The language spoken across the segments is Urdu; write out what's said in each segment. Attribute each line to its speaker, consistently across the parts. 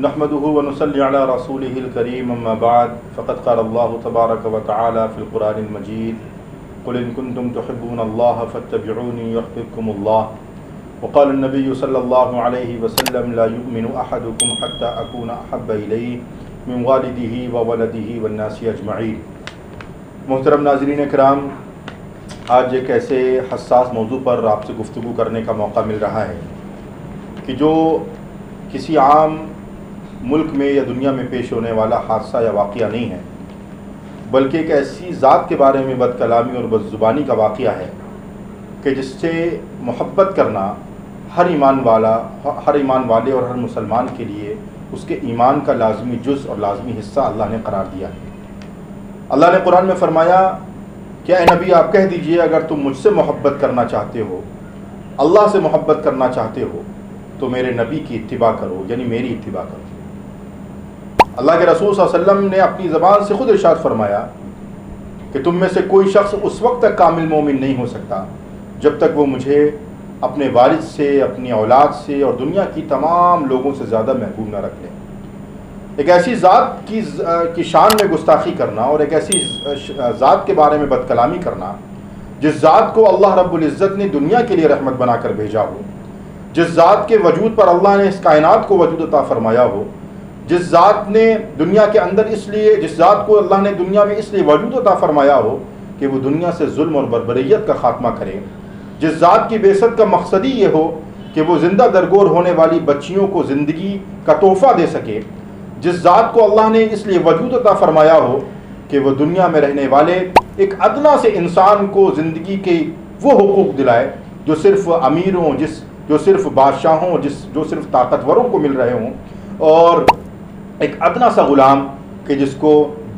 Speaker 1: نحمده ونصلي على رسوله الكريم اما بعد فقد قال الله تبارك وتعالى في القرآن المجيد قل إن كنتم تحبون الله فاتبعوني يحببكم الله وقال النبي صلى الله عليه وسلم لا يؤمن أحدكم حتى أكون أحب إليه من والده وولده والناس أجمعين۔ محترم ناظرین کرام، آج ایک ایسے حساس موضوع پر آپ سے گفتگو کرنے کا موقع مل رہا ہے کہ جو کسی عام ملک میں یا دنیا میں پیش ہونے والا حادثہ یا واقعہ نہیں ہے، بلکہ ایک ایسی ذات کے بارے میں بد کلامی اور بد زبانی کا واقعہ ہے کہ جس سے محبت کرنا ہر ایمان والے اور ہر مسلمان کے لیے اس کے ایمان کا لازمی جز اور لازمی حصہ اللہ نے قرار دیا ہے۔ اللہ نے قرآن میں فرمایا کہ اے نبی آپ کہہ دیجئے اگر تم مجھ سے محبت کرنا چاہتے ہو، اللہ سے محبت کرنا چاہتے ہو تو میرے نبی کی اتباع کرو، یعنی میری اتباع کرو۔ اللہ کے رسول صلی اللہ علیہ وسلم نے اپنی زبان سے خود ارشاد فرمایا کہ تم میں سے کوئی شخص اس وقت تک کامل مومن نہیں ہو سکتا جب تک وہ مجھے اپنے والد سے، اپنی اولاد سے اور دنیا کی تمام لوگوں سے زیادہ محبوب نہ رکھ لے۔ ایک ایسی ذات کی شان میں گستاخی کرنا اور ایک ایسی ذات کے بارے میں بد کلامی کرنا جس ذات کو اللہ رب العزت نے دنیا کے لیے رحمت بنا کر بھیجا ہو، جس ذات کے وجود پر اللہ نے اس کائنات کو وجود عطا فرمایا ہو، جس ذات نے دنیا کے اندر جس ذات کو اللہ نے دنیا میں اس لیے وجود عطا فرمایا ہو کہ وہ دنیا سے ظلم اور بربریت کا خاتمہ کرے، جس ذات کی بعثت کا مقصد ہی یہ ہو کہ وہ زندہ درگور ہونے والی بچیوں کو زندگی کا تحفہ دے سکے، جس ذات کو اللہ نے اس لیے وجود عطا فرمایا ہو کہ وہ دنیا میں رہنے والے ایک ادنا سے انسان کو زندگی کے وہ حقوق دلائے جو صرف امیروں، جو صرف بادشاہوں، جو صرف طاقتوروں کو مل رہے ہوں، اور ایک ادنا سا غلام کہ جس کو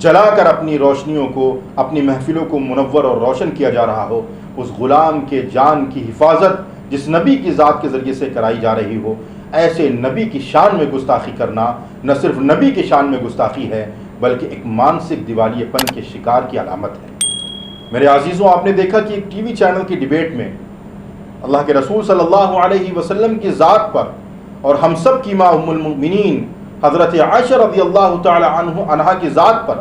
Speaker 1: جلا کر اپنی روشنیوں کو، اپنی محفلوں کو منور اور روشن کیا جا رہا ہو، اس غلام کے جان کی حفاظت جس نبی کی ذات کے ذریعے سے کرائی جا رہی ہو، ایسے نبی کی شان میں گستاخی کرنا نہ صرف نبی کی شان میں گستاخی ہے بلکہ ایک مانسک دیوالیے پن کے شکار کی علامت ہے۔ میرے عزیزوں، آپ نے دیکھا کہ ایک ٹی وی چینل کی ڈیبیٹ میں اللہ کے رسول صلی اللہ علیہ وسلم کی ذات پر اور ہم سب کی ماں ام المؤمنین حضرت عائشہ رضی اللہ تعالی عنہا کی ذات پر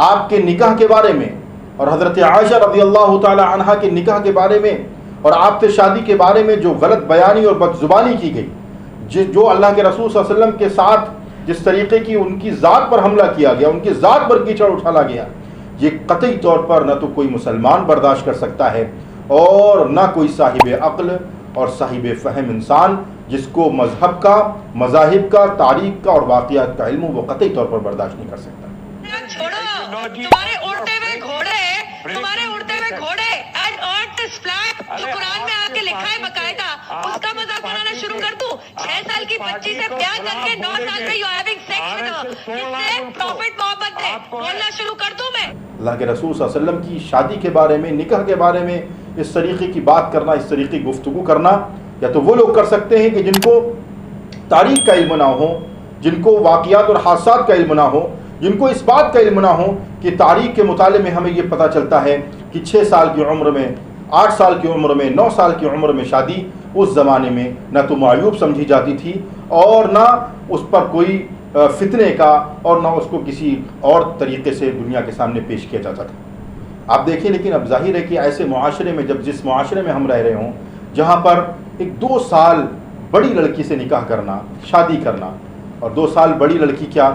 Speaker 1: آپ کے نکاح کے بارے میں اور حضرت عائشہ رضی اللہ تعالی عنہا کے نکاح کے بارے میں اور آپ سے شادی کے بارے میں جو غلط بیانی اور بد زبانی کی گئی، جو اللہ کے رسول صلی اللہ علیہ وسلم کے ساتھ جس طریقے کی ان کی ذات پر حملہ کیا گیا، ان کی ذات پر کیچڑ اٹھالا گیا، یہ قطعی طور پر نہ تو کوئی مسلمان برداشت کر سکتا ہے اور نہ کوئی صاحب عقل اور صاحب فہم انسان جس کو مذہب کا، مذاہب کا، تاریخ کا اور واقعات کا علم وہ قطعی طور پر برداشت نہیں کر سکتا۔
Speaker 2: تمہارے اڑتے ہوئے گھوڑے and earth is flat جو قرآن میں آ کے لکھا ہے باقاعدہ، اس کا مذاق بنانا شروع کر دوں؟ 6 سال کی بچی سے پیار کر کے 9 سال میں you having sex with her، جس سے پروفٹ محبت ہے، بولنا شروع کر دوں میں؟
Speaker 1: اللہ کے رسول صلی اللہ علیہ وسلم کی شادی کے بارے میں، نکاح کے بارے میں اس طریقے کی بات کرنا، اس طریقے کی گفتگو کرنا یا تو وہ لوگ کر سکتے ہیں کہ جن کو تاریخ کا علم نہ ہو، جن کو واقعات اور حادثات کا علم نہ ہو، جن کو اس بات کا علم نہ ہو کہ تاریخ کے مطالعے میں ہمیں یہ پتہ چلتا ہے کہ 6 سال کی عمر میں، 8 سال کی عمر میں، 9 سال کی عمر میں شادی اس زمانے میں نہ تو معیوب سمجھی جاتی تھی اور نہ اس پر کوئی فتنے کا اور نہ اس کو کسی اور طریقے سے دنیا کے سامنے پیش کیا جاتا تھا۔ آپ دیکھیں، لیکن اب ظاہر ہے کہ ایسے معاشرے میں جس معاشرے میں ہم رہ رہے ہوں جہاں پر ایک 2 سال بڑی لڑکی سے نکاح کرنا، شادی کرنا، اور 2 سال بڑی لڑکی کیا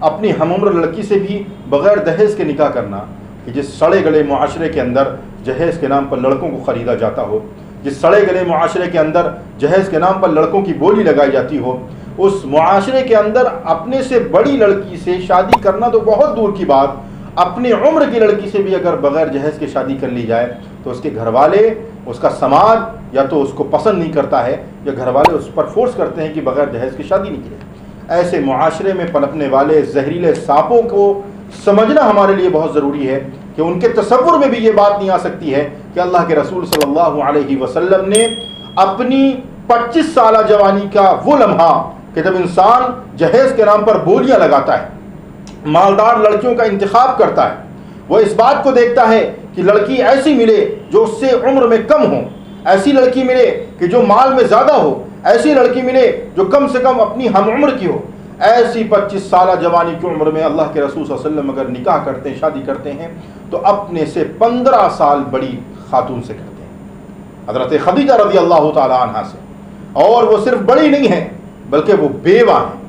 Speaker 1: اپنی ہم عمر لڑکی سے بھی بغیر دہیز کے نکاح کرنا، کہ جس سڑے گلے معاشرے کے اندر جہیز کے نام پر لڑکوں کو خریدا جاتا ہو، جس سڑے گلے معاشرے کے اندر جہیز کے نام پر لڑکوں کی بولی لگائی جاتی ہو، اس معاشرے کے اندر اپنے سے بڑی لڑکی سے شادی کرنا تو بہت دور کی بات، اپنی عمر کی لڑکی سے بھی اگر بغیر جہیز کے شادی کر لی جائے تو اس کے گھر والے، اس کا سماج یا تو اس کو پسند نہیں کرتا ہے یا گھر والے اس پر فورس کرتے ہیں کہ بغیر جہیز کی شادی نہیں کی۔ ایسے معاشرے میں پنپنے والے زہریلے سانپوں کو سمجھنا ہمارے لیے بہت ضروری ہے کہ ان کے تصور میں بھی یہ بات نہیں آ سکتی ہے کہ اللہ کے رسول صلی اللہ علیہ وسلم نے اپنی 25 سالہ جوانی کا وہ لمحہ کہ جب انسان جہیز کے نام پر بولیاں لگاتا ہے، مالدار لڑکیوں کا انتخاب کرتا ہے، وہ اس بات کو دیکھتا ہے کہ لڑکی ایسی ملے جو اس سے عمر میں کم ہو، ایسی لڑکی ملے کہ جو مال میں زیادہ ہو، ایسی لڑکی ملے جو کم سے کم اپنی ہم عمر کی ہو، ایسی 25 سالہ جوانی کی عمر میں اللہ کے رسول صلی اللہ علیہ وسلم اگر نکاح کرتے ہیں، شادی کرتے ہیں، تو اپنے سے 15 سال بڑی خاتون سے کرتے ہیں، حضرت خدیجہ رضی اللہ تعالی عنہا سے۔ اور وہ صرف بڑی نہیں ہیں بلکہ وہ بیوہ ہیں۔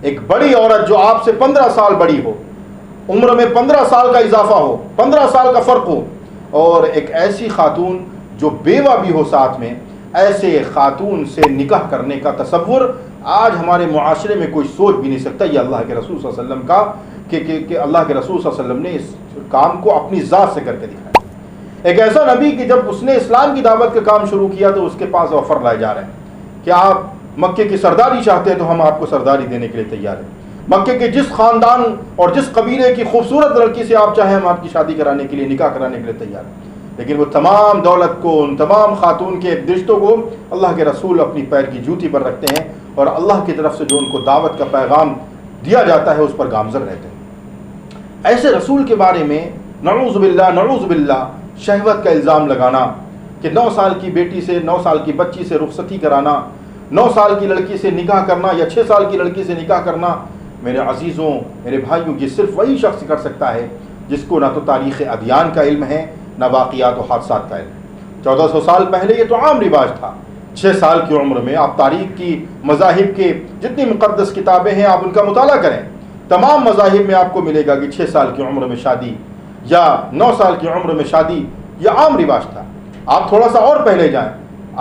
Speaker 1: ایک بڑی عورت جو آپ سے 15 سال بڑی ہو، عمر میں 15 سال کا اضافہ ہو، 15 سال کا فرق ہو، اور ایک ایسی خاتون جو بیوہ بھی ہو ساتھ میں، ایسے خاتون سے نکاح کرنے کا تصور آج ہمارے معاشرے میں کوئی سوچ بھی نہیں سکتا۔ یہ اللہ کے رسول صلی اللہ علیہ وسلم کا کہ اللہ کے رسول صلی اللہ علیہ وسلم نے اس کام کو اپنی ذات سے کر کے دکھایا۔ ایک ایسا نبی کہ جب اس نے اسلام کی دعوت کا کام شروع کیا تو اس کے پاس آفر لائے جا رہے ہیں کہ آپ مکے کی سرداری چاہتے ہیں تو ہم آپ کو سرداری دینے کے لیے تیار ہیں، مکے کے جس خاندان اور جس قبیلے کی خوبصورت لڑکی سے آپ چاہیں ہم آپ کی شادی کرانے کے لیے، نکاح کرانے کے لیے تیار ہیں۔ لیکن وہ تمام دولت کو، ان تمام خاتون کے رشتوں کو اللہ کے رسول اپنی پیر کی جوتی پر رکھتے ہیں، اور اللہ کی طرف سے جو ان کو دعوت کا پیغام دیا جاتا ہے اس پر گامزن رہتے ہیں۔ ایسے رسول کے بارے میں نعوذ باللہ شہوت کا الزام لگانا کہ 9 سال کی بیٹی سے، 9 سال کی بچی سے رخصتی کرانا، 9 سال کی لڑکی سے نکاح کرنا یا 6 سال کی لڑکی سے نکاح کرنا، میرے عزیزوں، میرے بھائیوں، یہ صرف وہی شخص کر سکتا ہے جس کو نہ تو تاریخ ادیان کا علم ہے، نہ واقعات و حادثات کا علم ہے۔ 1400 سال پہلے یہ تو عام رواج تھا۔ 6 سال کی عمر میں آپ تاریخ کی مذاہب کے جتنی مقدس کتابیں ہیں آپ ان کا مطالعہ کریں، تمام مذاہب میں آپ کو ملے گا کہ 6 سال کی عمر میں شادی یا 9 سال کی عمر میں شادی یہ عام رواج تھا۔ آپ تھوڑا سا اور پہلے جائیں،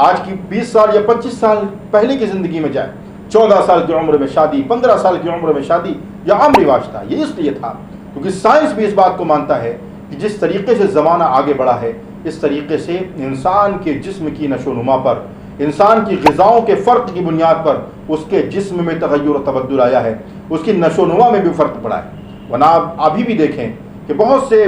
Speaker 1: آج کی 20 سال یا 25 سال پہلے کی زندگی میں جائیں، 14 سال کی عمر میں شادی، 15 سال کی عمر میں شادی یہ عام رواج تھا۔ یہ اس لیے تھا کیونکہ سائنس بھی اس بات کو مانتا ہے کہ جس طریقے سے زمانہ آگے بڑھا ہے اس طریقے سے انسان کے جسم کی نشو و نما پر، انسان کی غذاؤں کے فرق کی بنیاد پر اس کے جسم میں تغیر و تبدل آیا ہے، اس کی نشو و نما میں بھی فرق پڑا ہے۔ ورنہ آپ ابھی بھی دیکھیں کہ بہت سے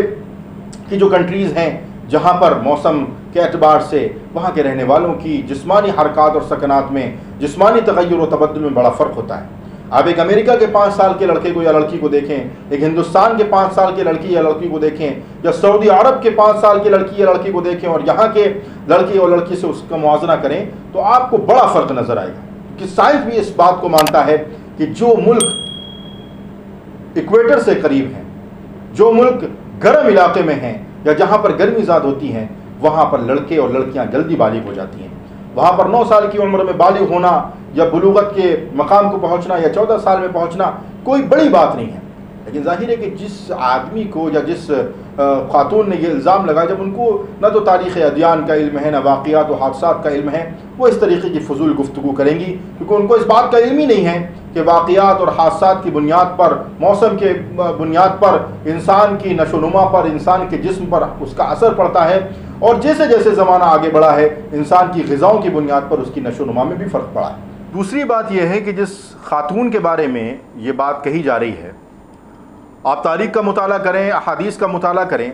Speaker 1: کی جو کنٹریز ہیں جہاں پر موسم کے اعتبار سے وہاں کے رہنے والوں کی جسمانی حرکات اور سکنات میں، جسمانی تغیر و تبدل میں بڑا فرق ہوتا ہے۔ آپ ایک امریکہ کے 5 سال کے لڑکے کو یا لڑکی کو دیکھیں، ایک ہندوستان کے 5 سال کے لڑکی یا لڑکی کو دیکھیں، یا سعودی عرب کے 5 سال کی لڑکی یا لڑکی کو دیکھیں اور یہاں کے لڑکی اور لڑکی سے اس کا موازنہ کریں تو آپ کو بڑا فرق نظر آئے گا۔ کہ سائنس بھی اس بات کو مانتا ہے کہ جو ملک ایکویٹر سے قریب ہیں، جو ملک گرم علاقے میں ہیں یا جہاں پر گرمی زیادہ ہوتی ہیں، وہاں پر لڑکے اور لڑکیاں جلدی بالغ ہو جاتی ہیں۔ وہاں پر 9 سال کی عمر میں بالغ ہونا یا بلوغت کے مقام کو پہنچنا یا 14 سال میں پہنچنا کوئی بڑی بات نہیں ہے۔ لیکن ظاہر ہے کہ جس آدمی کو یا جس خاتون نے یہ الزام لگا، جب ان کو نہ تو تاریخ ادیان کا علم ہے، نہ واقعات و حادثات کا علم ہے، وہ اس طریقے کی فضول گفتگو کریں گی کیونکہ ان کو اس بات کا علم ہی نہیں ہے کہ واقعات اور حادثات کی بنیاد پر، موسم کے بنیاد پر انسان کی نشو و نما پر، انسان کے جسم پر اس کا اثر پڑتا ہے، اور جیسے جیسے زمانہ آگے بڑھا ہے انسان کی غذاؤں کی بنیاد پر اس کی نشو و نما میں بھی فرق پڑا ہے۔ دوسری بات یہ ہے کہ جس خاتون کے بارے میں یہ بات کہی جا رہی ہے، آپ تاریخ کا مطالعہ کریں، احادیث کا مطالعہ کریں،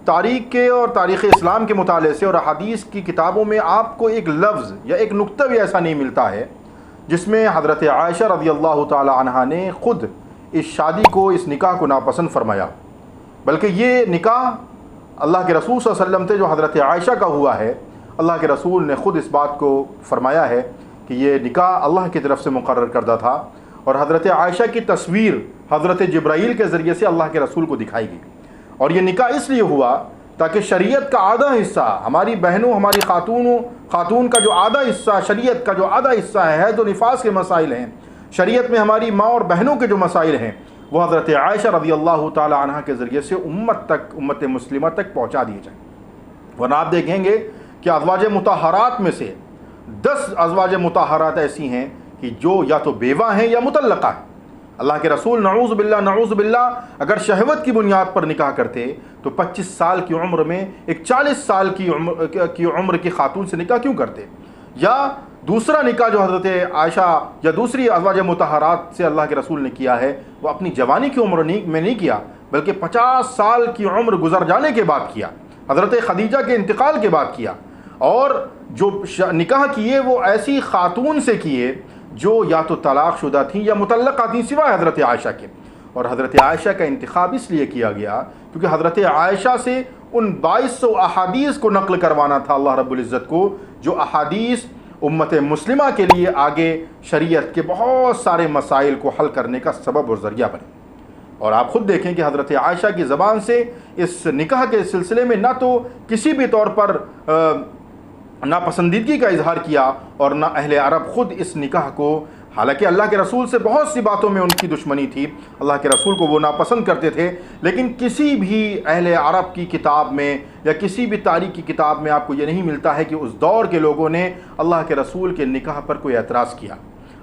Speaker 1: تاریخ کے اور تاریخ اسلام کے مطالعے سے اور احادیث کی کتابوں میں آپ کو ایک لفظ یا ایک نقطہ بھی ایسا نہیں ملتا ہے جس میں حضرت عائشہ رضی اللہ تعالی عنہا نے خود اس شادی کو، اس نکاح کو ناپسند فرمایا، بلکہ یہ نکاح اللہ کے رسول صلی اللہ علیہ وسلم سے جو حضرت عائشہ کا ہوا ہے، اللہ کے رسول نے خود اس بات کو فرمایا ہے کہ یہ نکاح اللہ کی طرف سے مقرر کردہ تھا، اور حضرت عائشہ کی تصویر حضرت جبرائیل کے ذریعے سے اللہ کے رسول کو دکھائی گئی، اور یہ نکاح اس لیے ہوا تاکہ شریعت کا آدھا حصہ ہماری بہنوں، ہماری خاتون کا جو آدھا حصہ، شریعت کا جو آدھا حصہ ہے تو نفاس کے مسائل ہیں، شریعت میں ہماری ماں اور بہنوں کے جو مسائل ہیں وہ حضرت عائشہ رضی اللہ تعالی عنہ کے ذریعے سے امت مسلمہ تک پہنچا دیے جائیں۔ ورنہ آپ دیکھیں گے کہ ازواج مطہرات میں سے 10 ازواج مطہرات ایسی ہیں کہ جو یا تو بیوہ ہیں یا مطلقہ ہیں۔ اللہ کے رسول نعوذ باللہ اگر شہوت کی بنیاد پر نکاح کرتے تو 25 سال کی عمر میں ایک 40 سال کی عمر کی خاتون سے نکاح کیوں کرتے؟ یا دوسرا نکاح جو حضرت عائشہ یا دوسری ازواج مطہرات سے اللہ کے رسول نے کیا ہے وہ اپنی جوانی کی عمر میں نہیں کیا بلکہ 50 سال کی عمر گزر جانے کے بعد کیا، حضرت خدیجہ کے انتقال کے بعد کیا، اور جو نکاح کیے وہ ایسی خاتون سے کیے جو یا تو طلاق شدہ تھیں یا مطلقہ تھیں سوائے حضرت عائشہ کے۔ اور حضرت عائشہ کا انتخاب اس لیے کیا گیا کیونکہ حضرت عائشہ سے ان 2200 احادیث کو نقل کروانا تھا اللہ رب العزت کو، جو احادیث امت مسلمہ کے لیے آگے شریعت کے بہت سارے مسائل کو حل کرنے کا سبب اور ذریعہ بنے۔ اور آپ خود دیکھیں کہ حضرت عائشہ کی زبان سے اس نکاح کے سلسلے میں نہ تو کسی بھی طور پر ناپسندیدگی کا اظہار کیا، اور نہ اہل عرب خود اس نکاح کو، حالانکہ اللہ کے رسول سے بہت سی باتوں میں ان کی دشمنی تھی، اللہ کے رسول کو وہ ناپسند کرتے تھے، لیکن کسی بھی اہل عرب کی کتاب میں یا کسی بھی تاریخ کی کتاب میں آپ کو یہ نہیں ملتا ہے کہ اس دور کے لوگوں نے اللہ کے رسول کے نکاح پر کوئی اعتراض کیا۔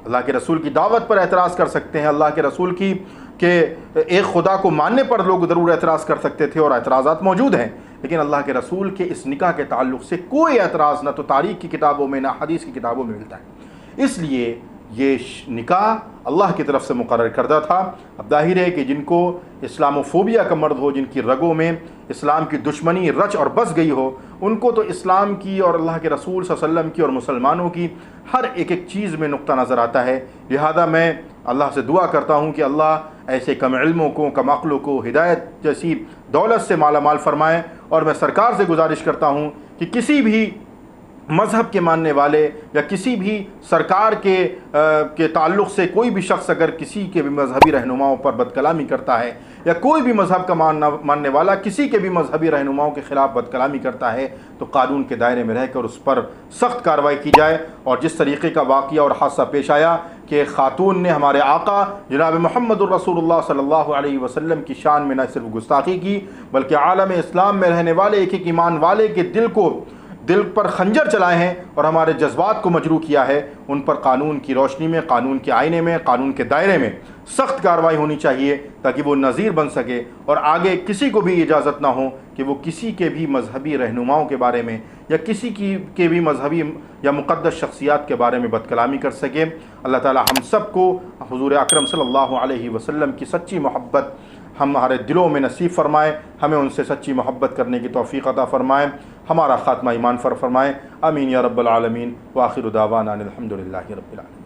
Speaker 1: اللہ کے رسول کی دعوت پر اعتراض کر سکتے ہیں، اللہ کے رسول کی کہ ایک خدا کو ماننے پر لوگ ضرور اعتراض کر سکتے تھے، اور اعتراضات موجود ہیں، لیکن اللہ کے رسول کے اس نکاح کے تعلق سے کوئی اعتراض نہ تو تاریخ کی کتابوں میں نہ حدیث کی کتابوں میں ملتا ہے۔ اس لیے یہ نکاح اللہ کی طرف سے مقرر کردہ تھا۔ اب ظاہر ہے کہ جن کو اسلاموفوبیا کا مرض ہو، جن کی رگوں میں اسلام کی دشمنی رچ اور بس گئی ہو، ان کو تو اسلام کی اور اللہ کے رسول صلی اللہ علیہ وسلم کی اور مسلمانوں کی ہر ایک چیز میں نقطہ نظر آتا ہے۔ لہذا میں اللہ سے دعا کرتا ہوں کہ اللہ ایسے کم علموں کو، کم عقلوں کو ہدایت جیسی دولت سے مالا مال فرمائے، اور میں سرکار سے گزارش کرتا ہوں کہ کسی بھی مذہب کے ماننے والے یا کسی بھی سرکار کے تعلق سے کوئی بھی شخص اگر کسی کے بھی مذہبی رہنماؤں پر بد کلامی کرتا ہے، یا کوئی بھی مذہب کا ماننے والا کسی کے بھی مذہبی رہنماؤں کے خلاف بد کلامی کرتا ہے، تو قانون کے دائرے میں رہ کر اس پر سخت کارروائی کی جائے۔ اور جس طریقے کا واقعہ اور حادثہ پیش آیا کہ خاتون نے ہمارے آقا جناب محمد الرسول اللہ صلی اللہ علیہ وسلم کی شان میں نہ صرف گستاخی کی، بلکہ عالم اسلام میں رہنے والے ایک ایک ایمان والے کے دل پر خنجر چلائے ہیں اور ہمارے جذبات کو مجروح کیا ہے، ان پر قانون کی روشنی میں، قانون کے آئینے میں، قانون کے دائرے میں سخت کارروائی ہونی چاہیے، تاکہ وہ نظیر بن سکے، اور آگے کسی کو بھی اجازت نہ ہو کہ وہ کسی کے بھی مذہبی رہنماؤں کے بارے میں یا کسی کے بھی مذہبی یا مقدس شخصیات کے بارے میں بد کلامی کر سکے۔ اللہ تعالی ہم سب کو حضور اکرم صلی اللہ علیہ وسلم کی سچی محبت ہمارے دلوں میں نصیب فرمائے، ہمیں ان سے سچی محبت کرنے کی توفیق عطا فرمائے، ہمارا خاتمہ ایمان پر فرمائے، آمین یا رب العالمین، وآخر دعوانا الحمدللہ رب العالمین۔